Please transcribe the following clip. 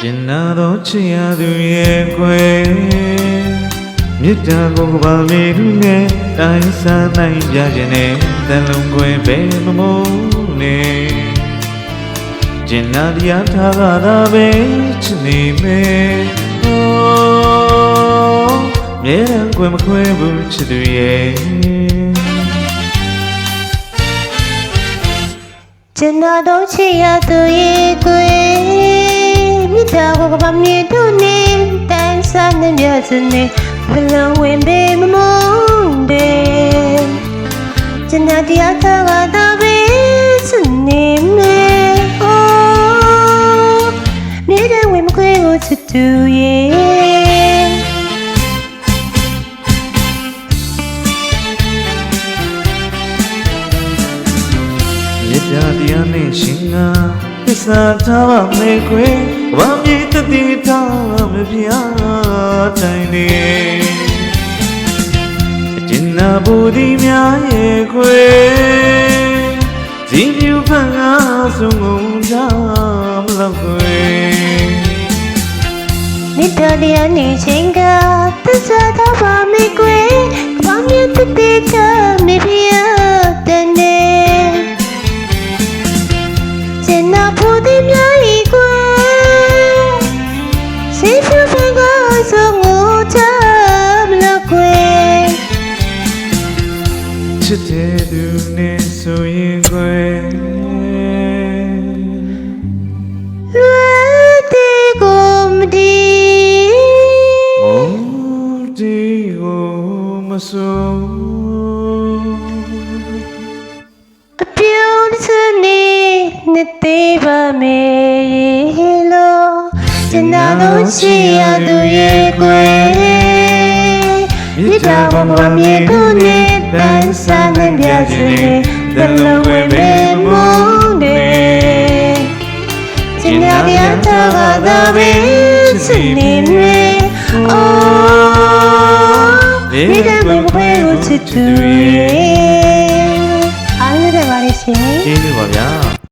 ကျင်နာသောချစ်ရသူရဲ့ခွေမြစ်တာကိုကပါမေသူနဲ့တိုင်းစားနိုင်ကြခြင်းနဲ့တန်လုံးခွေပဲမမိုးနဲ့ကျင်နာတရားထားတာပဲချစ်နေမယ်မြဲတမ်းခွေမခွဲဘူးချစ်သူရဲ့ကျင်နာတော့ချစ်ရသူရဲ့ကိုမြစ်တာကိုကပါမြေတို့နဲ့တိုင်းစားနေပြစနေဘလုံးဝင်ပေမမုန်းတယ်ကျင်နာတရားထားတာပဲစနေမယ်မြေတဲ့ဝင်မခွေကိုချစ်သူရဲ့တရားနဲ့ရှင်ကသစ္စာထားပါမယ်ခွေဘာမြေတတိထားမပြတိုင်းနေအကျဉ်းနာဘူဒီများရဲ့ခွေဇီးမြူဖန်ကားဆုံးကုန်ကြမလို့ခွေမေတ္တာတရားနဲ့ရှင်ကသစ္စာထားပါမယ်ခွေဘာမြေတတိထားမပြတိုင်းနေ那不的苗一块，谁说翻个送我这么了贵？ချစ်တဲ့သူနဲ့ဆိုရင်ခွေလွယ်တဲ့ကိုမဒီမုန်းတီကိုမဆိုအပြုံးစနေနဲ့သေးပါမေလို့ကျန်တော့ရှိရသူရဲ့ကွယ်မြစ်တာဘောမမြေကိုနဲ့တန်းစားနေပြစေတလုံးဝဲမေမုန်းတယ်ကျန်တရားထားတာပဲစနေမေအော်မိတဲ့ဘယ်ကိုချစ်သူရဲ့အားရပါလိမ့်ရှင်ကျေးဇူးပါဗျာ